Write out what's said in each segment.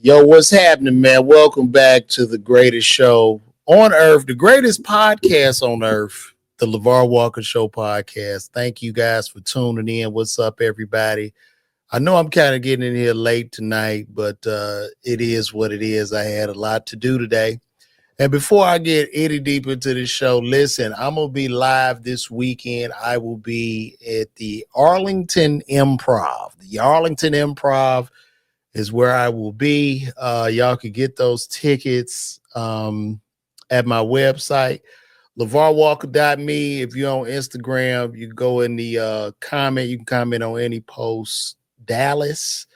Yo, what's happening, man? Welcome back to the greatest show on earth, the greatest podcast on earth, the LaVar Show podcast. Thank you guys for tuning in. What's up, everybody? I know I'm kind of getting in here late tonight, but it is what it is. I had a lot to do today. And before I get any deeper into this show, listen, I'm going to be live this weekend. I will be at the Arlington Improv. The Arlington Improv is where I will be. Y'all can get those tickets at my website, lavarwalker.me. If you're on Instagram, you go in the comment. You can comment on any post, Dallas,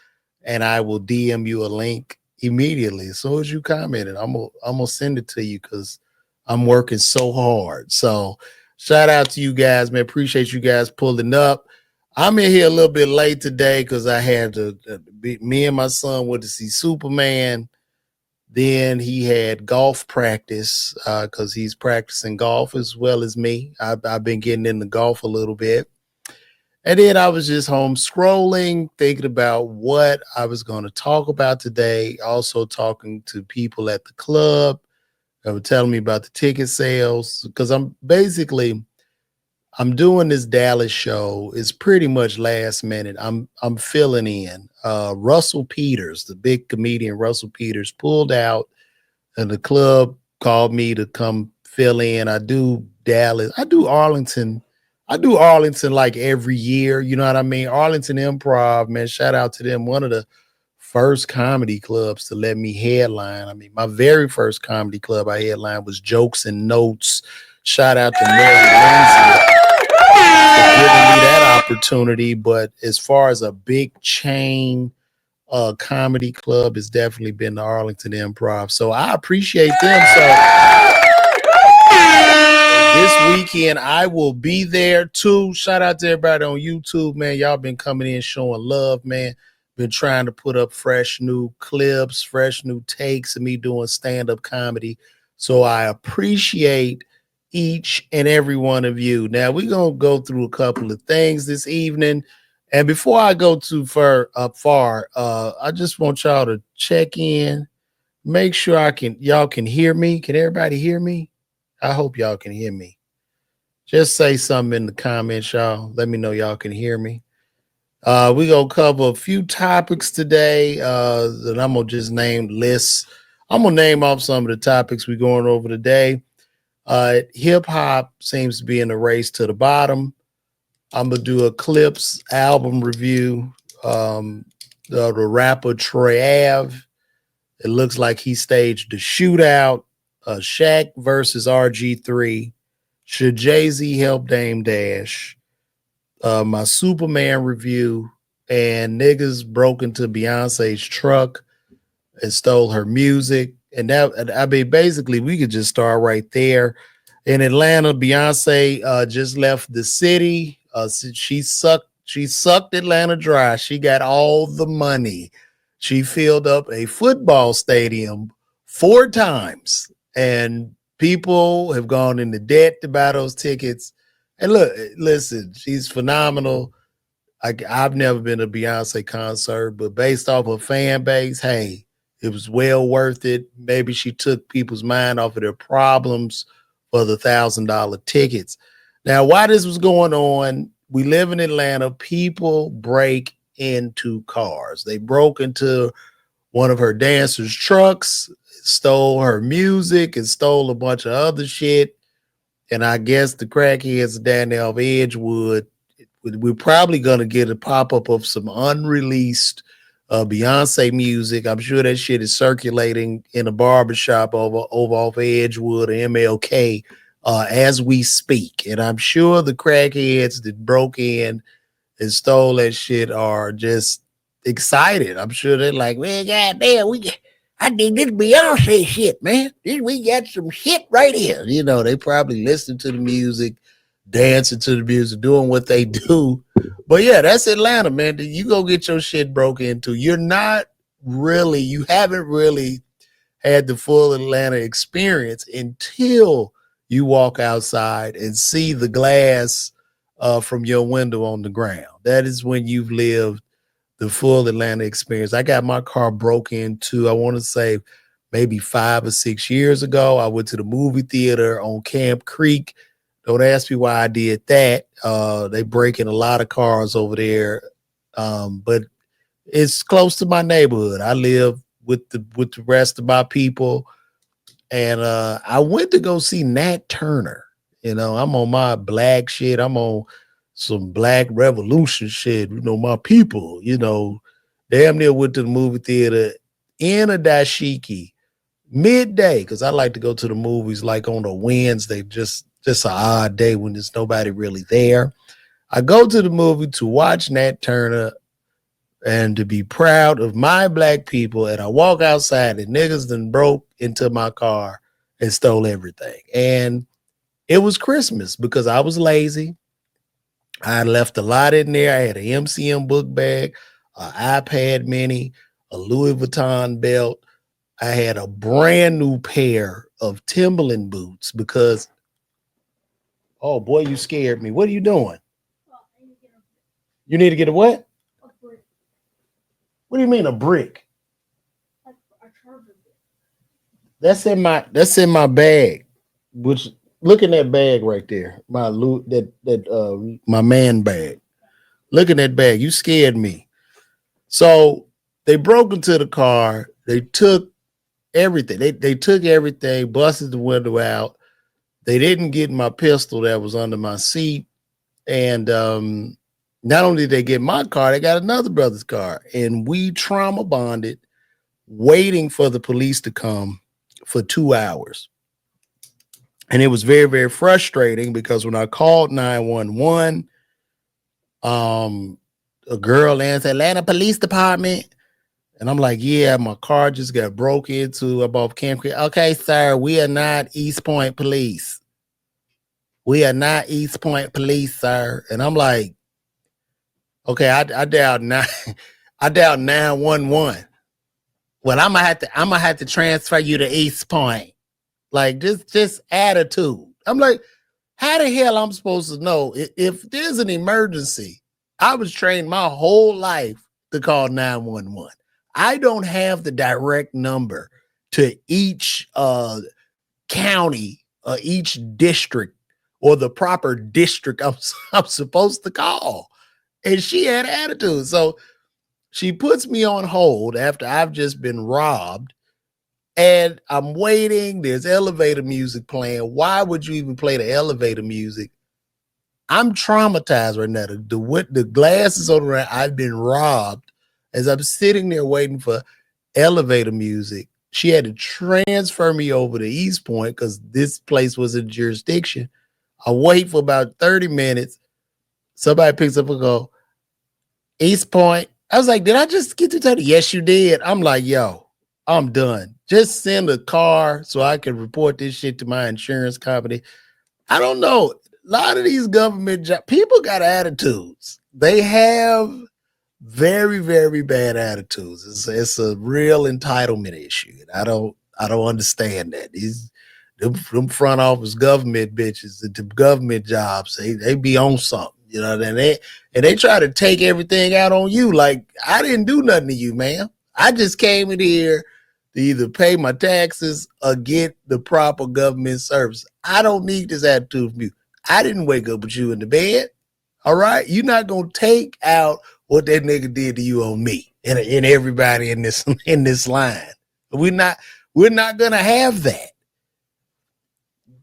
and I will DM you a link immediately. As soon as you commented, I'm gonna send it to you because I'm working so hard. So shout out to you guys, man. Appreciate you guys pulling up. I'm in here a little bit late today because I had to me and my son went to see Superman. Then he had golf practice because he's practicing golf as well as me. I've been getting into golf a little bit. And then I was just home scrolling, thinking about what I was going to talk about today. Also talking to people at the club that were telling me about the ticket sales because I'm doing this Dallas show. It's pretty much last minute. I'm filling in. Russell Peters, the big comedian Russell Peters, pulled out, and the club called me to come fill in. I do Dallas. I do Arlington like every year. You know what I mean? Arlington Improv, man. Shout out to them. One of the first comedy clubs to let me headline. I mean, my very first comedy club I headlined was Jokes and Notes. Shout out to Mary Lindsay for giving me that opportunity. But as far as a big chain comedy club, it's definitely been the Arlington Improv. So I appreciate them. So this weekend I will be there too. Shout out to everybody on YouTube, man. Y'all been coming in showing love, man. Been trying to put up fresh new clips, fresh new takes of me doing stand-up comedy. So I appreciate each and every one of you. Now we're gonna go through a couple of things this evening, and before I go too far, I just want y'all to check in, make sure y'all can hear me. Can everybody hear me? I hope y'all can hear me. Just say something in the comments, y'all. Let me know y'all can hear me. We're gonna cover a few topics today that I'm gonna just name lists. I'm gonna name off some of the topics we're going over today. Hip hop seems to be in the race to the bottom. I'm gonna do a Clipse album review. The rapper Troy Ave. It looks like he staged a shootout. Shaq versus RG3. Should Jay-Z help Dame Dash? My Superman review, and niggas broke into Beyonce's truck and stole her music. And that, I mean, basically, we could just start right there. In Atlanta, Beyonce just left the city. She sucked Atlanta dry. She got all the money. She filled up a football stadium 4 times, and people have gone into debt to buy those tickets. And look, listen, she's phenomenal. I've never been to a Beyonce concert, but based off her fan base, hey, it was well worth it. Maybe she took people's mind off of their problems for the $1,000 tickets. Now, while this was going on, we live in Atlanta. People break into cars. They broke into one of her dancers' trucks, stole her music, and stole a bunch of other shit. And I guess the crackheads down there off Edgewood, we're probably going to get a pop-up of some unreleased Beyonce music. I'm sure that shit is circulating in a barbershop over off Edgewood or MLK as we speak. And I'm sure the crackheads that broke in and stole that shit are just excited. I'm sure they're like, man, goddamn, I think this Beyonce shit, man. We got some shit right here. You know, they probably listen to the music, dancing to the music, doing what they do. But yeah, that's Atlanta, man. You go get your shit broke into. You haven't really had the full Atlanta experience until you walk outside and see the glass from your window on the ground. That is when you've lived the full Atlanta experience. I got my car broke into, I want to say maybe 5 or 6 years ago. I went to the movie theater on Camp Creek. Don't ask me why I did that. They break in a lot of cars over there. But it's close to my neighborhood. I live with the rest of my people. And I went to go see Nat Turner. You know, I'm on my black shit. I'm on some black revolution shit. You know, my people, you know, damn near went to the movie theater in a dashiki midday, because I like to go to the movies like on a Wednesday, just an odd day when there's nobody really there. I go to the movie to watch Nat Turner and to be proud of my black people, and I walk outside and niggas done broke into my car and stole everything. And it was Christmas because I was lazy. I left a lot in there. I had an MCM book bag, an iPad mini, a Louis Vuitton belt. I had a brand new pair of Timberland boots because, oh boy, you scared me. What are you doing? You need to get a what? A brick. What do you mean a brick? That's in my bag. Which, look in that bag right there. My my man bag. Look in that bag. You scared me. So they broke into the car. They took everything. They took everything, busted the window out. They didn't get my pistol that was under my seat. And not only did they get my car, they got another brother's car. And we trauma bonded, waiting for the police to come for 2 hours. And it was very, very frustrating because when I called 911, a girl answered, Atlanta Police Department. And I'm like, yeah, my car just got broke into above Camp Creek. Okay, sir, we are not East Point Police. We are not East Point Police, sir. And I'm like, okay, I dialed 911. Well, I'm gonna have to transfer you to East Point. Like, just attitude. I'm like, how the hell I'm supposed to know if there's an emergency? I was trained my whole life to call 911. I don't have the direct number to each county, each district, or the proper district I'm supposed to call. And she had attitude. So she puts me on hold after I've just been robbed. And I'm waiting. There's elevator music playing. Why would you even play the elevator music? I'm traumatized right now. The glass is on around. I've been robbed. As I'm sitting there waiting for elevator music, she had to transfer me over to East Point because this place was in jurisdiction. I wait for about 30 minutes. Somebody picks up and go, East Point. I was like, did I just get to tell you? Yes, you did. I'm like, yo, I'm done. Just send a car so I can report this shit to my insurance company. I don't know. A lot of these government people got attitudes. They have very, very bad attitudes. It's a real entitlement issue. And I don't understand that. Them front office government bitches, the government jobs, they be on something, you know, and they try to take everything out on you. Like, I didn't do nothing to you, man. I just came in here to either pay my taxes or get the proper government service. I don't need this attitude from you. I didn't wake up with you in the bed. All right. You're not gonna take out what that nigga did to you on me and everybody in this line. We're not gonna have that.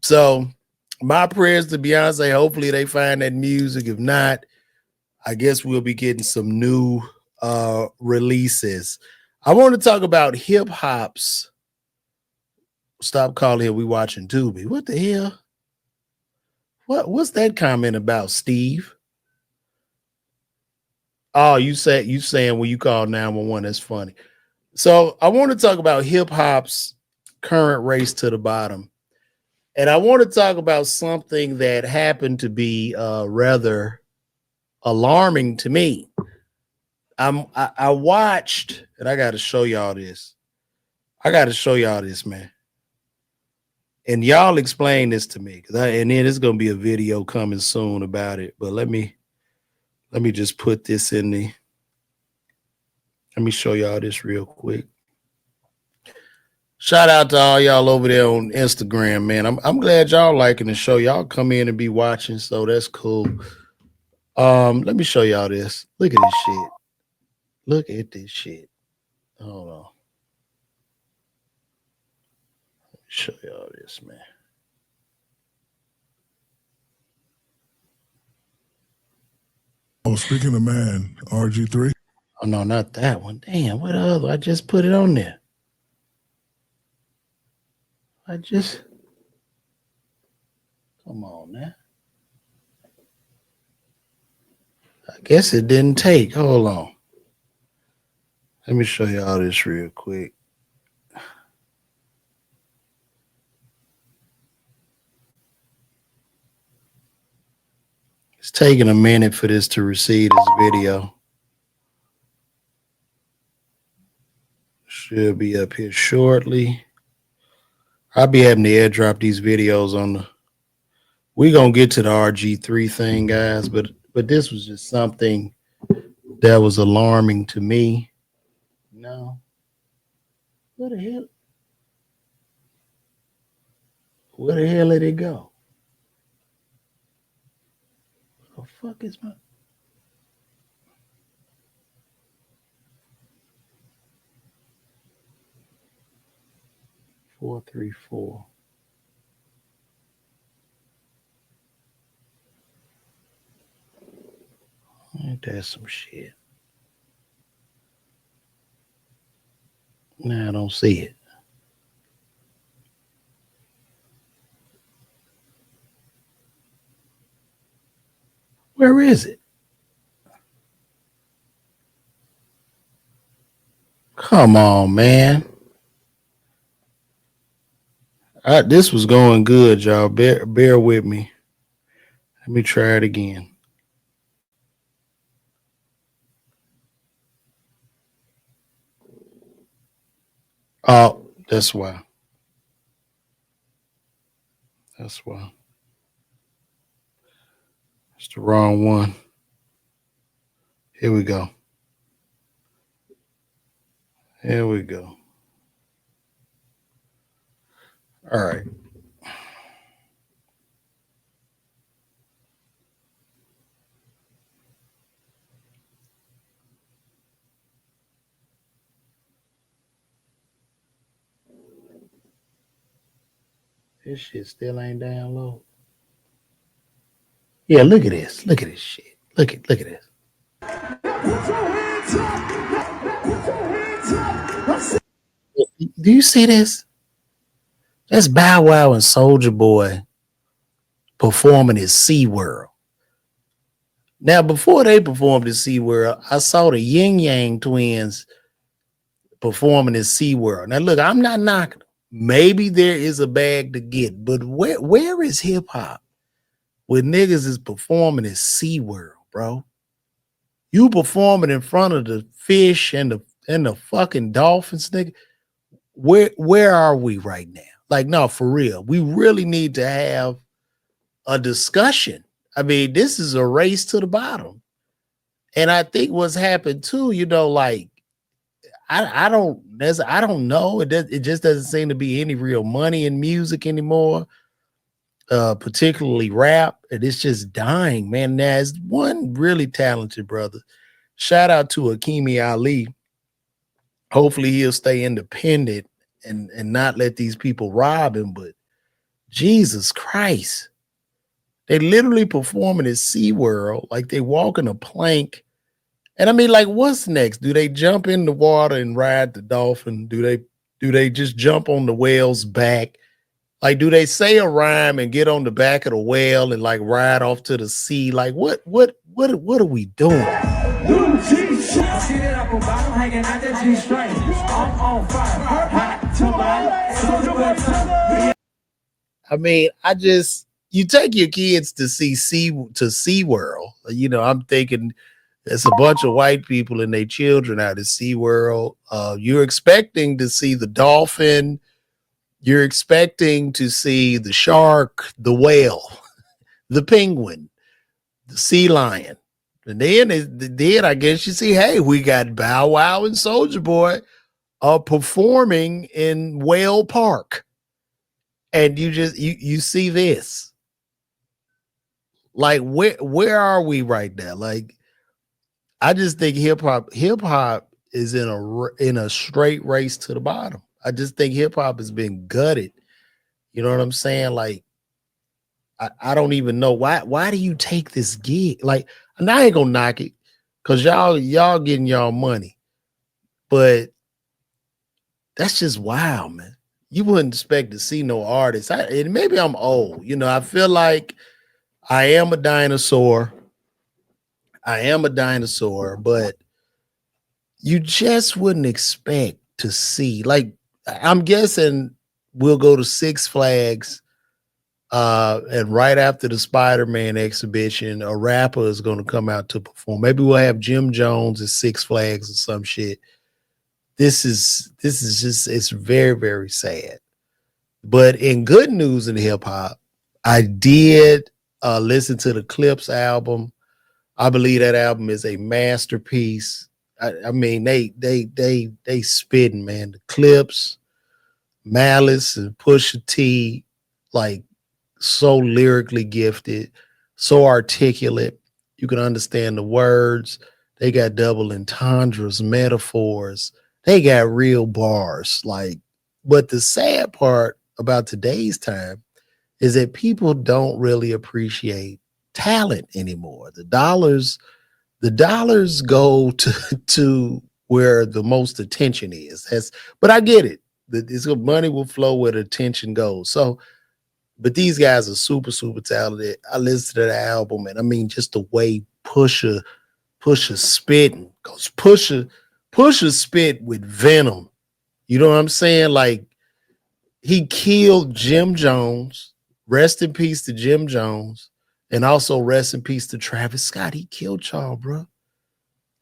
So my prayers to Beyonce, hopefully they find that music. If not, I guess we'll be getting some new releases. I want to talk about hip hop's. Stop calling it. We watching Tubi. What the hell? What's that comment about, Steve? Oh, you saying when you call 911? That's funny. So I want to talk about hip hop's current race to the bottom, and I want to talk about something that happened to be rather alarming to me. I watched, and I got to show y'all this. Man. And y'all explain this to me, and then there's gonna be a video coming soon about it. But let me just put this in Let me show y'all this real quick. Shout out to all y'all over there on Instagram, man. I'm glad y'all liking the show. Y'all come in and be watching, so that's cool. Let me show y'all this. Look at this shit. Look at this shit. Hold on. Let me show y'all this, man. Oh, speaking of man, RG3. Oh no, not that one. Damn, what other? I just put it on there. Come on now. I guess it didn't take. Hold on. Let me show y'all this real quick. It's taking a minute for this to receive this video. Should be up here shortly. I'll be having to airdrop these videos on the. We're gonna get to the RG3 thing, guys, but this was just something that was alarming to me. No. Where the hell? Where the hell did it go? What the fuck is my 434? Ain't that some shit? Nah, I don't see it. Where is it? Come on, man. This was going good, y'all. Bear with me. Let me try it again. Oh, that's why. That's why. It's the wrong one. Here we go. Here we go. All right. This shit still ain't down low. Yeah, look at this. Look at this shit. Look at this. Do you see this? That's Bow Wow and Soulja Boy performing at SeaWorld. Now, before they performed at SeaWorld, I saw the Yin Yang twins performing at SeaWorld. Now, look, I'm not knocking them. Maybe there is a bag to get, but where is hip hop when niggas is performing at SeaWorld, bro? You performing in front of the fish and the fucking dolphins, nigga. Where are we right now? Like, no, for real. We really need to have a discussion. I mean, this is a race to the bottom. And I think what's happened too, you know, like I don't know. It just doesn't seem to be any real money in music anymore. Particularly rap, and it's just dying, man. There's one really talented brother. Shout out to Akimi Ali. Hopefully he'll stay independent and not let these people rob him. But Jesus Christ, they literally performing at SeaWorld like they walking a plank. And I mean, like, what's next? Do they jump in the water and ride the dolphin? Do they just jump on the whale's back? Like, do they say a rhyme and get on the back of the whale and like ride off to the sea? Like, what are we doing? I mean, you take your kids to SeaWorld. You know, I'm thinking it's a bunch of white people and their children out at SeaWorld. You're expecting to see the dolphin. You're expecting to see the shark, the whale, the penguin, the sea lion, And then I guess you see, hey, we got Bow Wow and Soulja Boy performing in Whale Park. And you see this. Like, where are we right now? Like, I just think hip hop is in a straight race to the bottom. I just think hip hop has been gutted. You know what I'm saying? Like, I don't even know why do you take this gig? Like, and I ain't gonna knock it because y'all getting y'all money, but that's just wild, man. You wouldn't expect to see no artist. And maybe I'm old. You know, I feel like I am a dinosaur. But you just wouldn't expect to see. Like, I'm guessing we'll go to Six Flags, and right after the Spider-Man exhibition, a rapper is going to come out to perform. Maybe we'll have Jim Jones at Six Flags or some shit. This is just, it's very, very sad. But in good news in hip hop, I did listen to the Clipse album. I believe that album is a masterpiece. I mean, they spitting, man. The Clipse, Malice, and Pusha T, like, so lyrically gifted, so articulate. You can understand the words. They got double entendres, metaphors. They got real bars. Like, but the sad part about today's time is that people don't really appreciate talent anymore. The dollars go to where the most attention is. But I get it. Money will flow where the attention goes. So, but these guys are super, super talented. I listened to the album, and I mean, just the way Pusha spitting, because Pusha spit with venom. You know what I'm saying? Like, he killed Jim Jones. Rest in peace to Jim Jones. And also rest in peace to Travis Scott. He killed y'all, bro.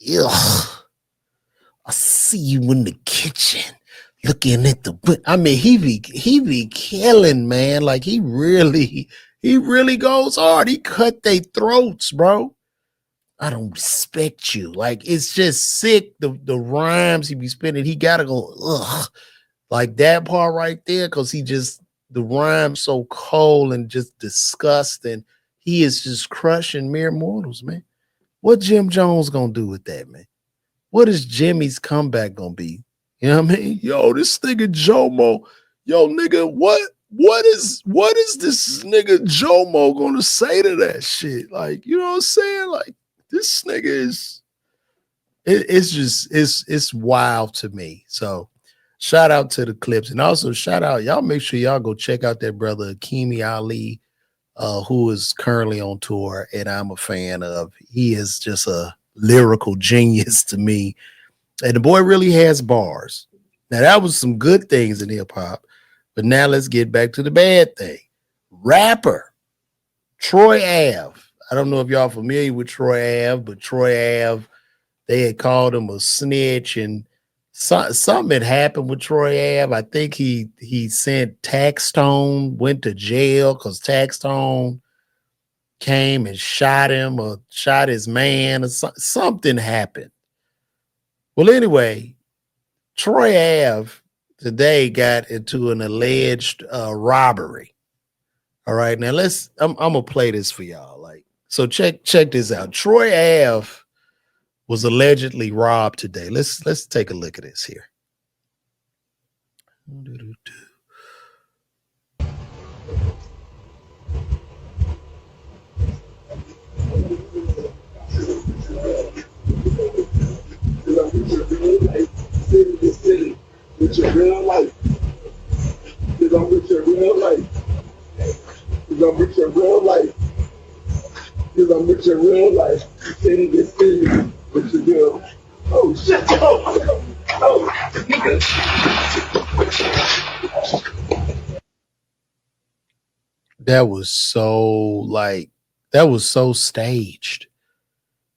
Ugh. I see you in the kitchen looking at the. I mean, he be killing, man. Like, he really goes hard. He cut their throats, bro. I don't respect you. Like, it's just sick. The rhymes he be spinning. He gotta go, ugh. Like that part right there, because the rhyme so cold and just disgusting. He is just crushing mere mortals, man. What Jim Jones gonna do with that, man? What is Jimmy's comeback gonna be? You know what I mean? Yo, this nigga Jomo. Yo, nigga, what is this nigga Jomo gonna say to that shit? Like, you know what I'm saying? Like, this nigga is it's wild to me. So shout out to the Clipse, and also shout out, y'all make sure y'all go check out that brother Akemi Ali, who is currently on tour, and I'm a fan of. He is just a lyrical genius to me, and the boy really has bars. Now, that was some good things in hip hop, but now let's get back to the bad thing. Rapper Troy Ave. I don't know if y'all familiar with Troy Ave, but Troy Ave, they had called him a snitch, and something had happened with Troy Ave. I think he sent Taxstone, went to jail because Taxstone came and shot him or shot his man, or something happened. Well, anyway, Troy Ave today got into an alleged robbery. All right, now I'm gonna play this for y'all. Like, so check this out. Troy Ave was allegedly robbed today. Let's take a look at this here. With your real life. Because I'm with your real life. Because I'm with your real life. Because I'm with your real life. City to city with your real. Oh shit! Oh, nigga. That was so staged.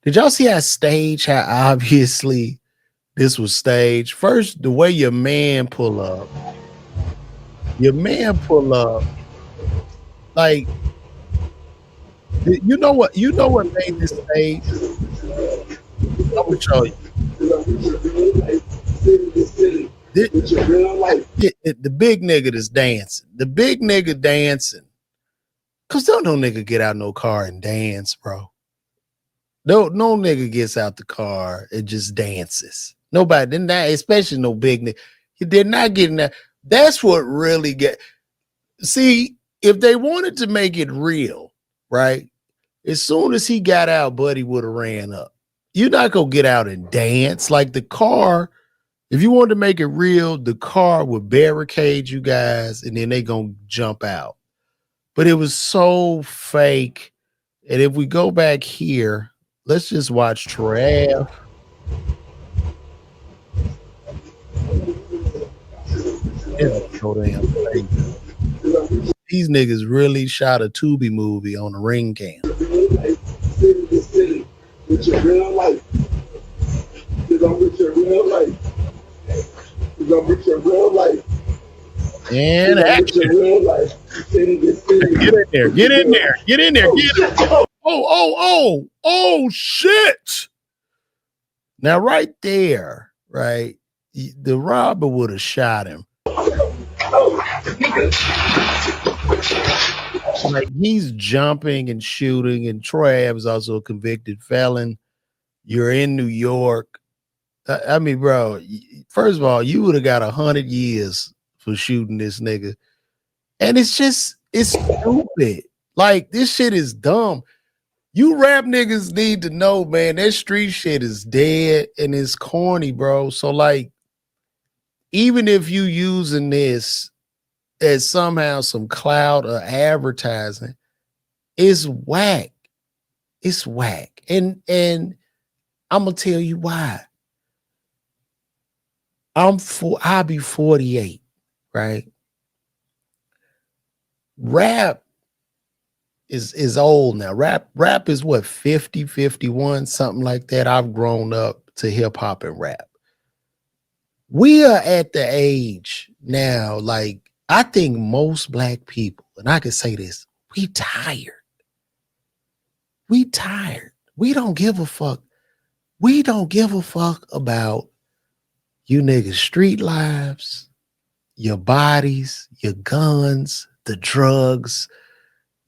Did y'all see how staged? How obviously this was staged. First, the way your man pull up. Like, you know what made this stage? I'm gonna show you. Cause I'm with your real life, city to city, with your real life. The big nigga that's dancing. The big nigga dancing. Cause don't no nigga get out no car and dance, bro. No nigga gets out the car and just dances. Nobody, then that, especially no big nigga. They're not getting that. That's what really get. See, if they wanted to make it real, right? As soon as he got out, Buddy would have ran up. You're not gonna get out and dance like the car. If you wanted to make it real, the car would barricade you guys, and then they gonna jump out. But it was so fake. And if we go back here, let's just watch Trav. So damn fake. These niggas really shot a Tubi movie on a ring cam. City to city, with your real life. Cause I'm with your real life. Cause I'm with your real life. And action. Your real life. City to city. Get in there, get in there, get in there, get in. Oh, shit. Now, right there, right, the robber would have shot him. Like he's jumping and shooting, and Trav is also a convicted felon. You're in New York. I mean, bro, first of all, you would have got 100 years for shooting this nigga. And it's stupid. Like, this shit is dumb. You rap niggas need to know, man, that street shit is dead and it's corny, bro. So, like, even if you using this as somehow some clout or advertising, it's whack. It's whack. And I'm gonna tell you why. I'll be 48, right? Rap is old now. Rap is what, 50, 51, something like that. I've grown up to hip hop and rap. We are at the age now, like, I think most black people, and I can say this, we tired. We tired. We don't give a fuck. We don't give a fuck about you niggas' street lives, your bodies, your guns, the drugs.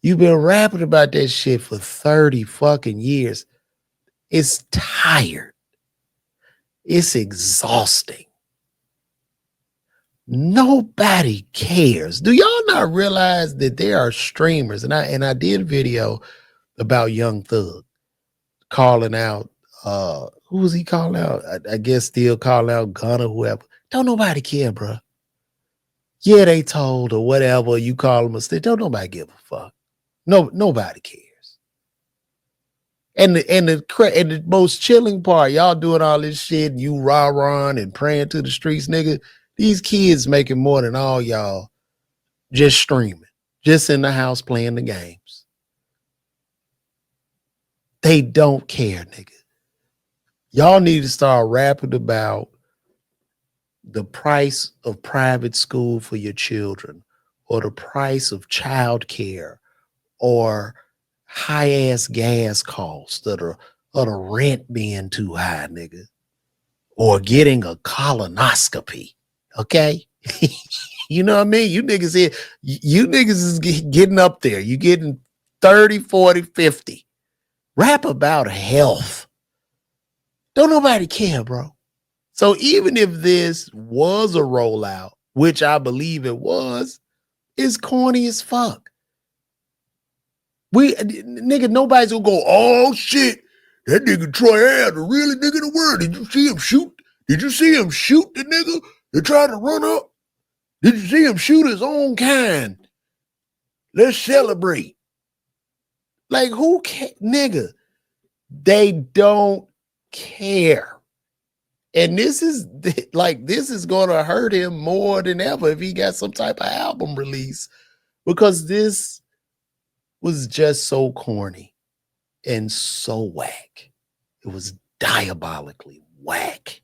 You've been rapping about that shit for 30 fucking years. It's tired. It's exhausting. Nobody cares. Do y'all not realize that there are streamers? And I did a video about Young Thug calling out, who was he calling out? I guess still calling out Gunna, whoever. Don't nobody care, bro. Yeah, they told or whatever you call them a stick. Don't nobody give a fuck. No, nobody cares. And the most chilling part, y'all doing all this shit, you rah-rahing and praying to the streets, nigga. These kids making more than all y'all just streaming, just in the house playing the games. They don't care, nigga. Y'all need to start rapping about the price of private school for your children, or the price of child care, or high-ass gas costs, or the rent being too high, nigga, or getting a colonoscopy. Okay. You know what I mean? You niggas here, you niggas is getting up there. You getting 30, 40, 50. Rap about health. Don't nobody care, bro. So even if this was a rollout, which I believe it was, it's corny as fuck. Nigga, nobody's gonna go, oh shit, that nigga Troy Ave, the realest nigga in the world. Did you see him shoot? Did you see him shoot the nigga that tried to run up? Did you see him shoot his own kind? Let's celebrate. Like, who cares? Nigga, they don't care. And this is going to hurt him more than ever if he got some type of album release, because this was just so corny and so whack. It was diabolically whack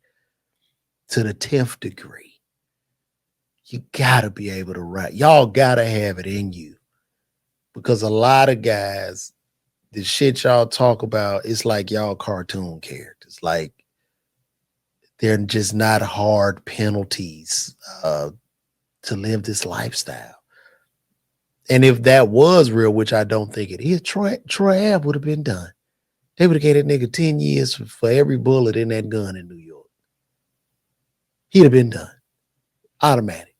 to the 10th degree. You gotta be able to rap. Y'all gotta have it in you, because a lot of guys, the shit y'all talk about, it's like y'all cartoon characters. Like, They're just not hard penalties to live this lifestyle. And if that was real, which I don't think it is, Troy Ave would have been done. They would have gave that nigga 10 years for every bullet in that gun in New York. He'd have been done. Automatic.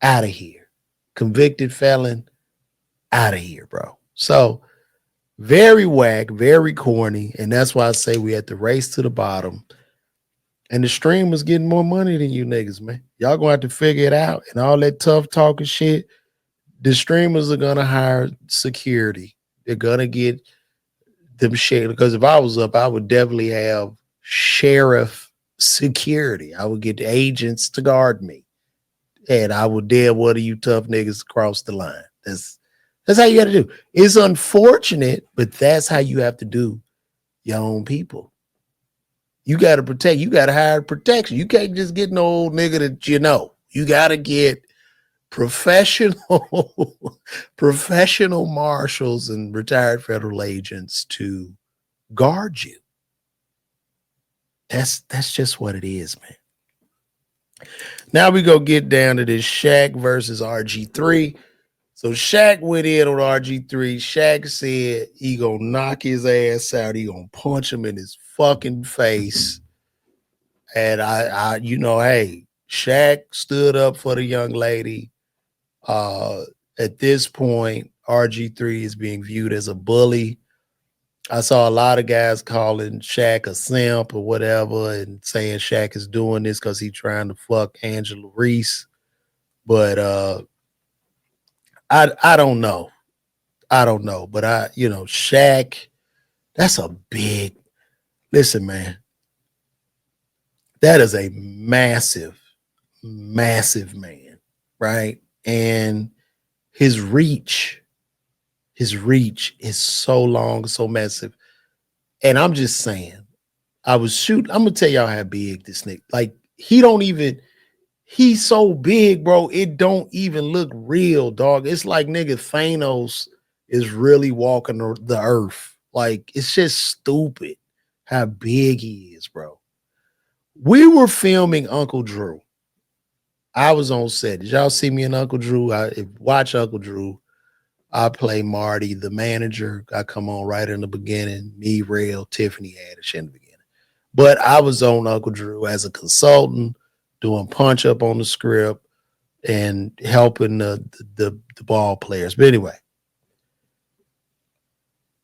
Out of here. Convicted felon. Out of here, bro. So very whack, very corny. And that's why I say we had to race to the bottom. And the streamers getting more money than you niggas, man. Y'all gonna have to figure it out. And all that tough talking shit, the streamers are gonna hire security. They're gonna get them shit. Because if I was up, I would definitely have sheriff security. I would get the agents to guard me. And I would dare one of you tough niggas cross the line. That's how you got to do. It's unfortunate, but that's how you have to do your own people. You got to protect. You got to hire protection. You can't just get no old nigga that you know. You got to get professional marshals and retired federal agents to guard you. That's just what it is, man. Now we go get down to this Shaq versus RG3. So Shaq went in on RG3. Shaq said he gonna knock his ass out. He gonna punch him in his fucking face. And I hey, Shaq stood up for the young lady. At this point, RG3 is being viewed as a bully. I saw a lot of guys calling Shaq a simp or whatever and saying Shaq is doing this because he's trying to fuck Angela Reese. But I don't know. But Shaq, that's a big, listen, man. That is a massive, massive man, right? And his reach is so long, so massive. And I'm just saying, I'm gonna tell y'all how big this nigga, like, he's so big, bro, it don't even look real, dog. It's like nigga Thanos is really walking the earth. Like, it's just stupid how big he is, bro. We were filming Uncle Drew. I was on set. Did y'all see me and Uncle Drew? Watch Uncle Drew. I play Marty, the manager. I come on right in the beginning. Me, Rail, Tiffany Haddish in the beginning. But I was on Uncle Drew as a consultant, doing punch up on the script and helping the ball players. But anyway,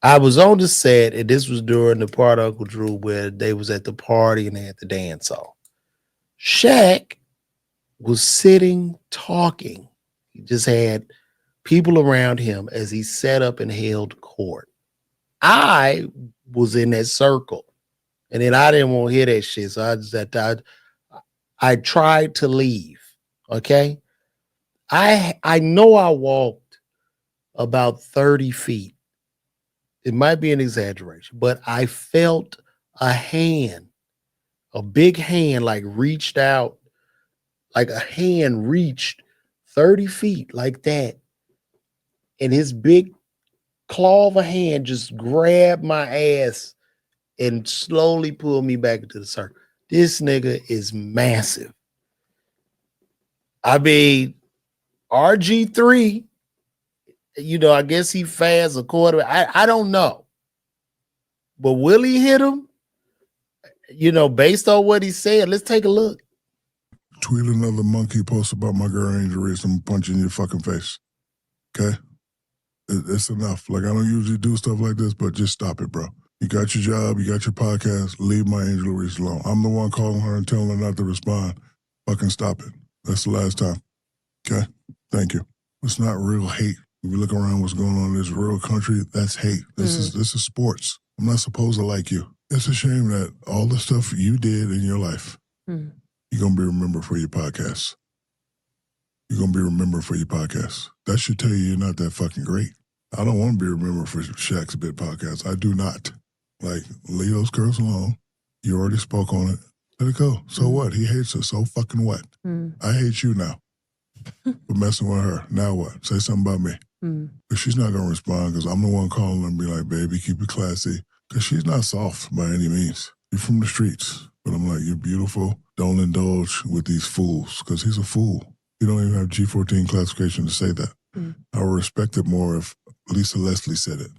I was on the set, and this was during the part of Uncle Drew where they was at the party and they had the dance off. Shaq was sitting talking. He just had people around him as he sat up and held court. I was in that circle, and then I didn't want to hear that shit, so I tried to leave. Okay, I know I walked about 30 feet. It might be an exaggeration, but I felt a hand, a big hand, like reached out, like a hand reached 30 feet like that. And his big claw of a hand just grabbed my ass and slowly pulled me back into the circle. This nigga is massive. I mean, RG3, I guess he fast a quarter. I don't know. But will he hit him? Based on what he said, let's take a look. Tweet another monkey post about my girl Angel Reese. I'm punching your fucking face. Okay? It's enough. Like, I don't usually do stuff like this, but just stop it, bro. You got your job. You got your podcast. Leave my Angel Reese alone. I'm the one calling her and telling her not to respond. Fucking stop it. That's the last time. Okay? Thank you. It's not real hate. If you look around what's going on in this real country, that's hate. This is sports. I'm not supposed to like you. It's a shame that all the stuff you did in your life, you're going to be remembered for your podcast. You're going to be remembered for your podcast. That should tell you you're not that fucking great. I don't want to be remembered for Shaq's Bit podcast. I do not. Like, leave those girls alone. You already spoke on it. Let it go. So what? He hates her. So fucking what? I hate you now for messing with her. Now what? Say something about me. But she's not going to respond because I'm the one calling her and be like, baby, keep it classy. Because she's not soft by any means. You're from the streets. But I'm like, you're beautiful. Don't indulge with these fools, because he's a fool. You don't even have G14 classification to say that. I would respect it more if Lisa Leslie said it.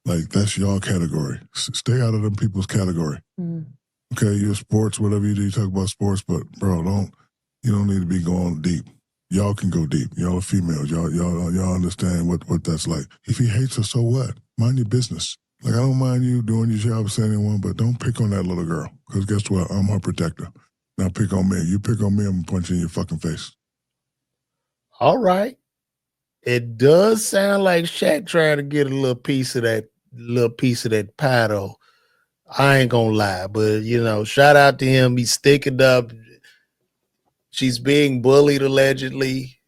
Like, that's y'all category. Stay out of them people's category. Okay, you're sports, whatever you do, you talk about sports, but bro, you don't need to be going deep. Y'all can go deep. Y'all are females. Y'all understand what that's like. If he hates her, so what? Mind your business. Like, I don't mind you doing your job saying anyone, but don't pick on that little girl. Because guess what? I'm her protector. Now pick on me. You pick on me, I'm going to punch you in your fucking face. All right. It does sound like Shaq trying to get a little piece of that pie, though. I ain't gonna lie, but shout out to him. He's sticking up. She's being bullied allegedly.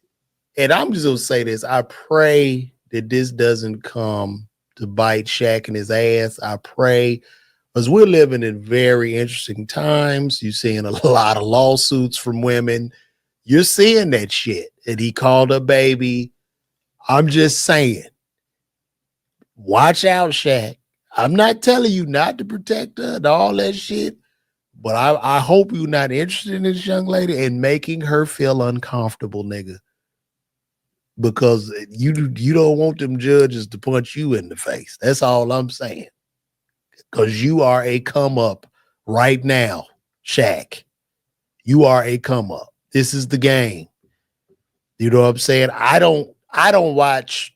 And I'm just gonna say this. I pray that this doesn't come to bite Shaq in his ass. I pray, because we're living in very interesting times. You're seeing a lot of lawsuits from women. You're seeing that shit. And he called her baby. I'm just saying, watch out, Shaq. I'm not telling you not to protect her and all that shit, but I hope you're not interested in this young lady and making her feel uncomfortable, nigga. Because you don't want them judges to punch you in the face. That's all I'm saying. Because you are a come up right now, Shaq. You are a come up. This is the game. You know what I'm saying? I don't watch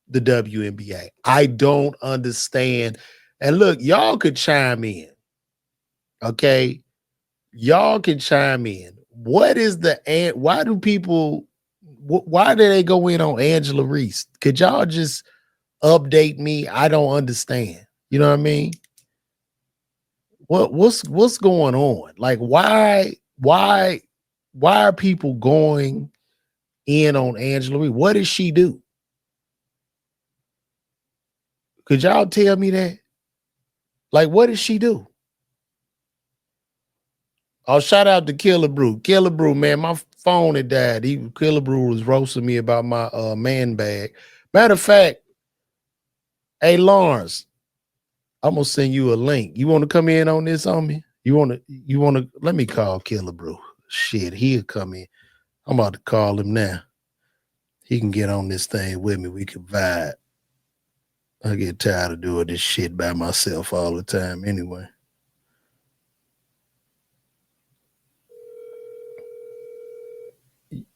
the WNBA. I don't understand. And look, y'all could chime in. Okay? Y'all can chime in. Why do they go in on Angela Reese? Could y'all just update me? I don't understand. You know what I mean? What's going on? Like, why are people going in on Angela Reese? What did she do? Could y'all tell me that? Like, what did she do? Oh, shout out to Killebrew. Killebrew, man, my phone had died. Killebrew was roasting me about my man bag. Matter of fact, hey, Lawrence, I'm gonna send you a link. You want to come in on this on me? You want to let me call Killebrew. Shit, he'll come in. I'm about to call him now. He can get on this thing with me. We can vibe. I get tired of doing this shit by myself all the time anyway.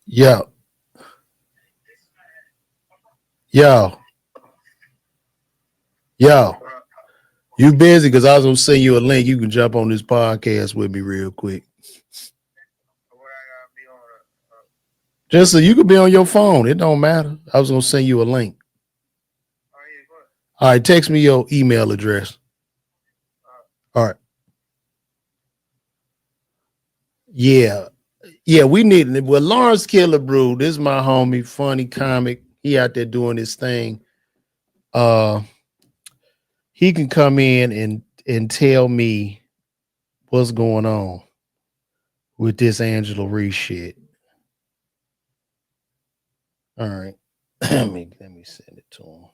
Yo. You busy? Because I was gonna send you a link. You can jump on this podcast with me real quick. Just so you could be on your phone. It don't matter. I was gonna send you a link. All right, text me your email address. All right. Yeah, we need it. Well, Lawrence Killebrew, this is my homie, funny comic. He out there doing his thing. He can come in and tell me what's going on with this Angela Reese shit. All right. let me send it to him.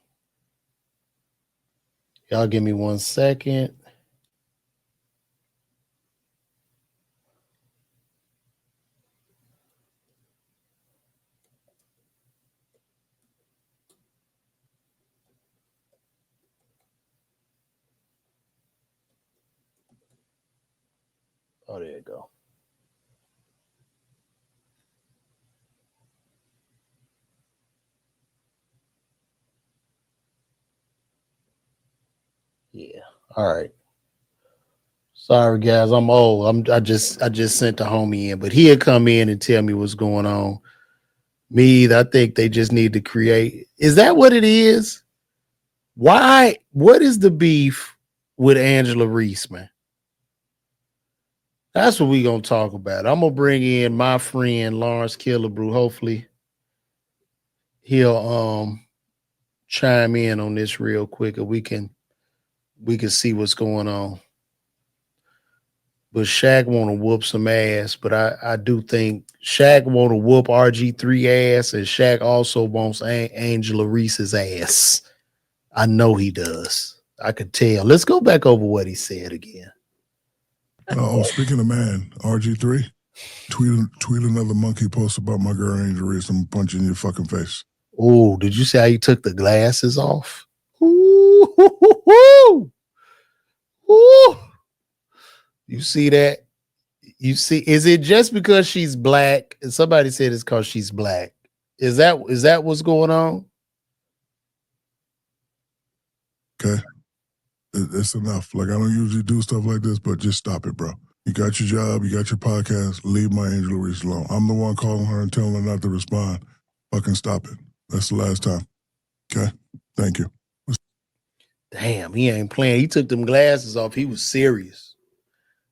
Y'all give me 1 second. Oh, there you go. Yeah. All right. Sorry, guys. I'm old. I just sent the homie in, but he'll come in and tell me what's going on. Me either. I think they just need to create. Is that what it is? Why? What is the beef with Angela Reese, man? That's what we're going to talk about. I'm going to bring in my friend Lawrence Killebrew. Hopefully he'll chime in on this real quick and we can see what's going on. But Shaq want to whoop some ass, but I do think Shaq want to whoop RG3 ass, and Shaq also wants Angela Reese's ass. I know he does. I could tell. Let's go back over what he said again. Oh, speaking of man, RG3, tweet another monkey post about my girl Angel Reese. I'm punching your fucking face. Oh, did you see how you took the glasses off? Ooh, hoo, hoo, hoo. Ooh. You see that? You see, is it just because she's black? And somebody said it's because she's black. Is that what's going on? Okay, it's enough. Like I don't usually do stuff like this, but just stop it, bro. You got your job, you got your podcast. Leave my Angel Reese alone. I'm the one calling her and telling her not to respond. Fucking stop it. That's the last time. Okay, thank you. Damn, he ain't playing. He took them glasses off. He was serious.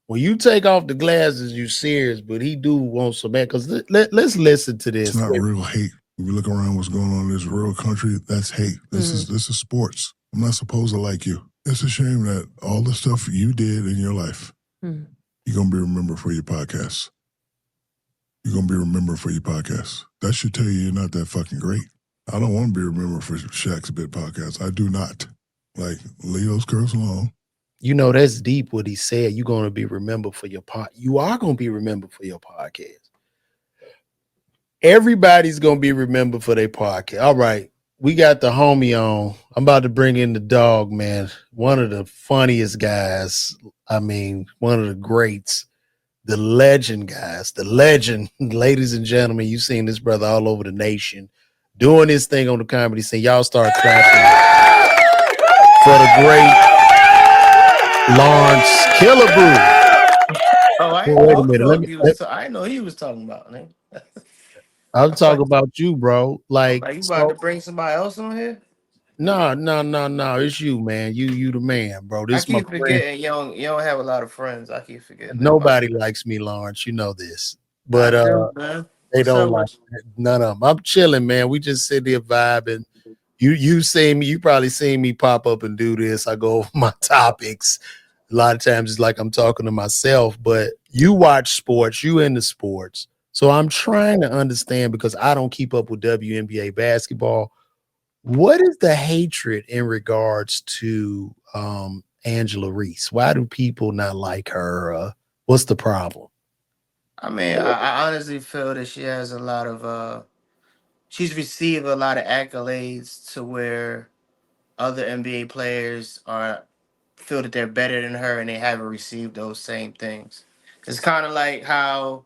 When you take off the glasses, you serious, but he do want some man. Because let's listen to this. It's not real hate. If you look around what's going on in this real country, that's hate. This is sports. I'm not supposed to like you. It's a shame that all the stuff you did in your life, you're going to be remembered for your podcast. You're going to be remembered for your podcast. That should tell you you're not that fucking great. I don't want to be remembered for Shaq's Bit podcast. I do not. Like, leave those girls alone. You know, that's deep what he said. You're going to be remembered for your pod. You are going to be remembered for your podcast. Everybody's going to be remembered for their podcast. All right. We got the homie on. I'm about to bring in the dog, man. One of the funniest guys. I mean, one of the greats. The legend, guys. The legend. Ladies and gentlemen, you've seen this brother all over the nation doing his thing on the comedy scene. Y'all start clapping for the great Lawrence Killebrew. Oh, I Wait a minute. I know he was talking about, man. I'm talking about you, bro. Like you about to bring somebody else on here? No. It's you, man. You the man, bro. This I keep my forgetting you don't have a lot of friends. I keep forgetting. Nobody likes me, Lawrence. You know this. But they What's don't like none of them. I'm chilling, man. We just sit there vibing. You see me, you probably seen me pop up and do this. I go over my topics. A lot of times it's like I'm talking to myself, but you watch sports, you into sports. So I'm trying to understand because I don't keep up with WNBA basketball. What is the hatred in regards to Angela Reese? Why do people not like her? What's the problem? I mean, I honestly feel that she has a lot of she's received a lot of accolades to where other NBA players feel that they're better than her and they haven't received those same things. It's kind of like how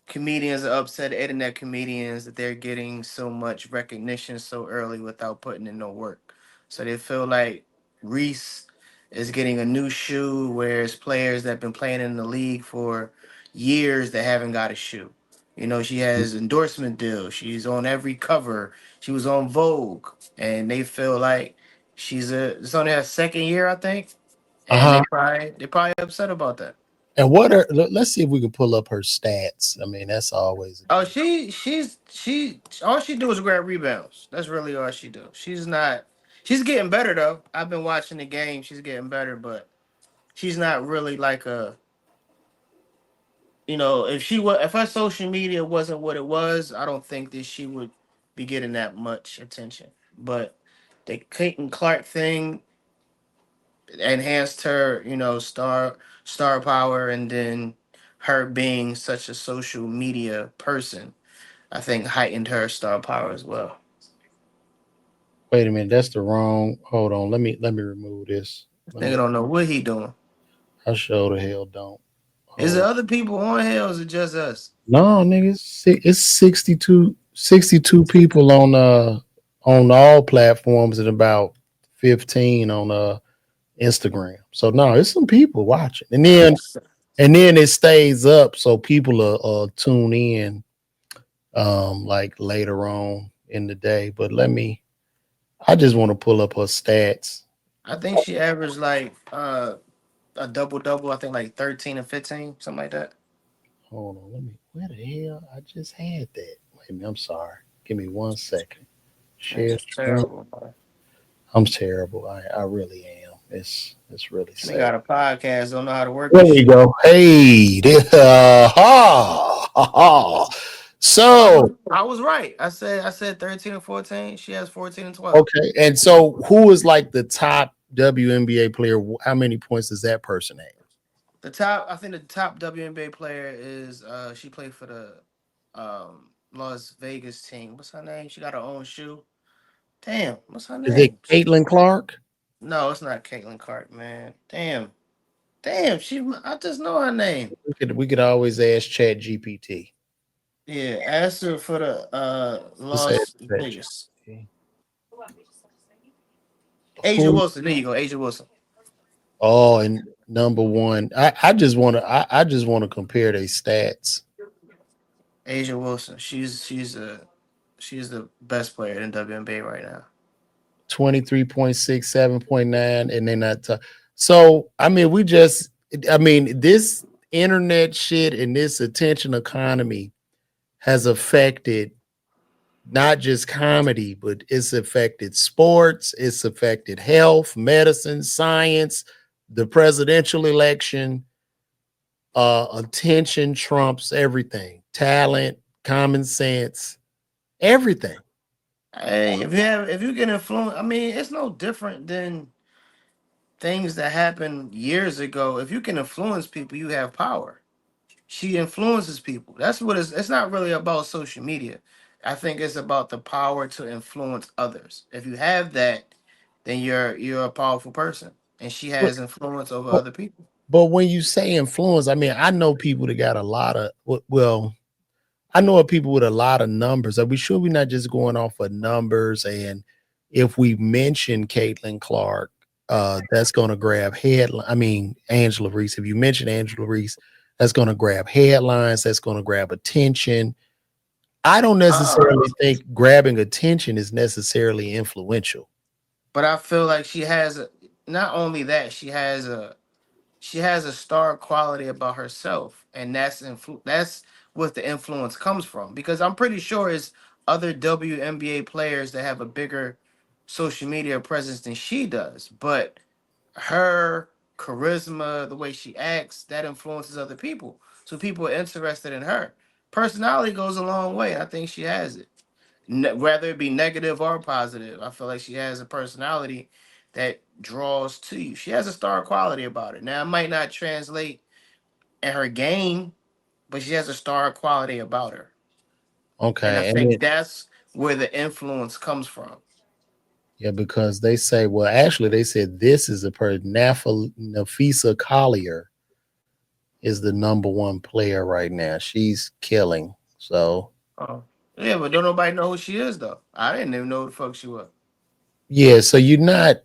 comedians are upset, internet comedians, that they're getting so much recognition so early without putting in no work. So they feel like Reese is getting a new shoe, whereas players that have been playing in the league for years that haven't got a shoe. You know, she has endorsement deals. She's on every cover. She was on Vogue, and they feel like it's only her second year, I think, and they probably upset about that. And let's see if we can pull up her stats. I mean, that's always. Oh, she all she do is grab rebounds. That's really all she do. She's getting better though. I've been watching the game. She's getting better, but she's not really like if her social media wasn't what it was, I don't think that she would be getting that much attention. But the Clayton Clark thing enhanced her, star power, and then her being such a social media person, I think heightened her star power as well. Wait a minute, that's the wrong. Hold on, let me remove this. Nigga don't know what he doing. I sure the hell don't. Is there other people on here, or is it just us? No, niggas, it's 62 people on all platforms and about 15 on Instagram. So no, it's some people watching, and then it stays up so people tune in like later on in the day. But I just want to pull up her stats. I think she averaged like a double. I think like 13 and 15, something like that. Hold on, where the hell? I just had that. Wait a minute, I'm sorry. Give me 1 second. Share. Terrible. I'm terrible. I really am. It's really sad. They got a podcast, don't know how to work. There we go. Hey, so I was right. I said 13 and 14. She has 14 and 12. Okay, and so who is like the top WNBA player? How many points does that person have? I think the top WNBA player is she played for the Las Vegas team. What's her name? She got her own shoe. Damn, what's her Is it name? Caitlin Clark? No, it's not Caitlin Clark, man. Damn, I just know her name. We could always ask Chat GPT. Yeah, ask her for the Just ask Las Chat Vegas. GPT. Asia Who? Wilson. There you go, Asia Wilson. Oh, and number one. I just want to compare their stats. Asia Wilson. She's the best player in WNBA right now. 23.6, 7.9, and they're not so I mean, this internet shit and this attention economy has affected not just comedy, but it's affected sports, it's affected health, medicine, science, the presidential election. Attention trumps everything. Talent, common sense, everything. Hey, if you get influenced, I mean, it's no different than things that happened years ago. If you can influence people, you have power. She influences people. That's what it's not really about social media. I think it's about the power to influence others. If you have that, then you're a powerful person. And she But, has influence over but other people. but when you say influence, I mean, I know people that got a lot of well, I know of people with a lot of numbers. Are we sure we're not just going off of numbers? And if we mention Caitlin Clark, that's going to grab headline. I mean, Angela Reese. If you mention Angela Reese, that's going to grab headlines. That's going to grab attention. I don't Uh, necessarily think grabbing attention is necessarily influential. but I feel like not only that, she has a star quality about herself, and that's what the influence comes from. Because I'm pretty sure it's other WNBA players that have a bigger social media presence than she does, but her charisma, the way she acts, that influences other people. So people are interested in her. Personality goes a long way. I think she has it. Whether it be negative or positive, I feel like she has a personality that draws to you. She has a star quality about it. Now, it might not translate in her game, but she has a star quality about her. And I Okay, and think then that's where the influence comes from. yeah, because they say, well, actually, they said this is a person. Nafisa Collier is the number one player right now. She's killing. So Oh, yeah, but don't nobody know who she is, though. I didn't even know who the fuck she was. yeah, so you're not.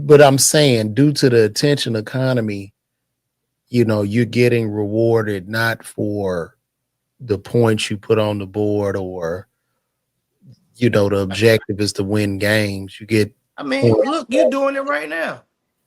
But I'm saying, due to the attention economy, you're getting rewarded not for the points you put on the board, or the objective is to win games. You get I mean, points. look, you doing it right now.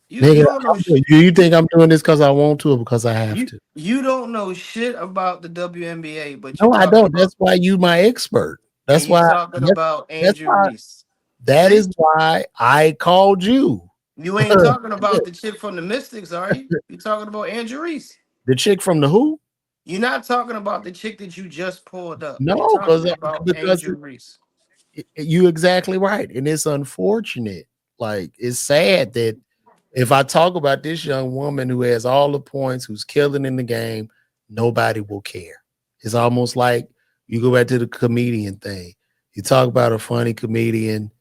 You Nigga, don't know you think I'm doing this because I want to or because I have to? you don't know shit about the WNBA, but you No, I talking don't. about That's why you my expert. and That's you why. talking about That's Andrew why. Reese. That See? is why I called you. You ain't talking about the chick from the Mystics, are you? You talking about Andrew Reese. The chick from the who? You're not talking about the chick that you just pulled up. You're No, talking about because Andrew Reese. you exactly right, and it's unfortunate. Like it's sad that if I talk about this young woman who has all the points, who's killing in the game, nobody will care. It's almost like you go back to the comedian thing. You talk about a funny comedian.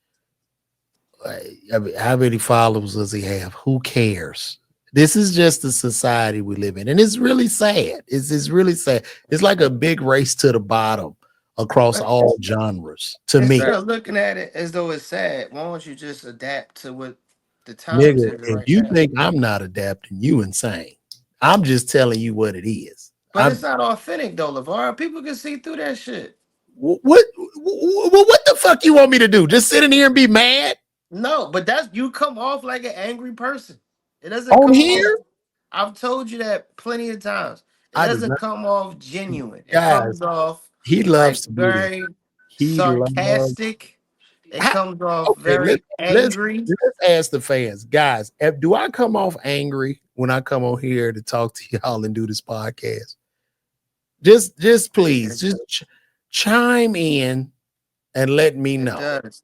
I mean, how many followers does he have? Who cares? This is just the society we live in, and it's really sad. It's really sad. It's like a big race to the bottom across But all genres. To me, instead of looking at it as though it's sad, why don't you just adapt to what the times nigga, is if right you now? think I'm not adapting, you insane. I'm just telling you what it is. But it's not authentic though, LeVar. People can see through that shit. What the fuck you want me to do? Just sit in here and be mad No, but that's you come off like an angry person. It doesn't on come off. here? I've told you that plenty of times. It I do doesn't not, come off genuine. It guys. comes off He like loves to do this. very He loves. sarcastic. It comes off Okay, very let's angry. let's ask the fans, guys. Do I come off angry when I come on here to talk to y'all and do this podcast? Just please, just chime in and let me It know. does.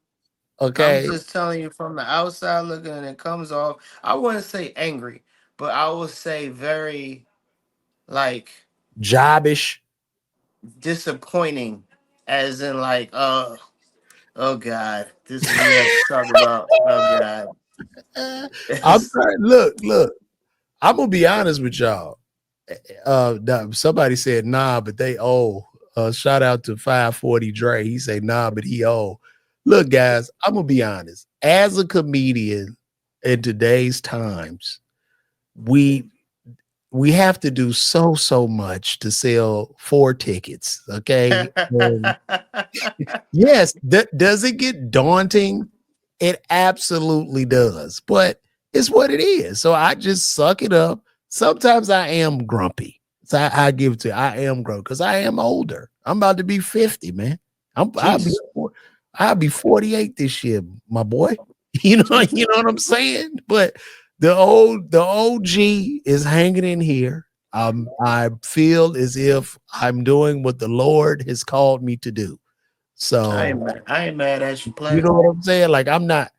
I'm Okay, just telling you from the outside looking, and it comes off. I wouldn't say angry, but I will say very like Jobbish. disappointing, as in like, oh God, this is what we have to talk about. Oh God. I'm trying. Look. I'm gonna be honest with y'all. Somebody said nah, but they owe. Shout out to 540 Dre. He say nah, but he owe. Look, guys, I'm gonna be honest. As a comedian in today's times, we have to do so much to sell 4 tickets. Okay. And yes, does it get daunting? It absolutely does, but it's what it is. So I just suck it up. Sometimes I am grumpy. So I give it to you. I am grumpy because I am older. I'm about to be 50, man. Jesus. I'll be 48 this year, my boy. You know what I'm saying? But the OG is hanging in here. I feel as if I'm doing what the Lord has called me to do. So I ain't mad at you, you player. know what I'm saying? Like I'm not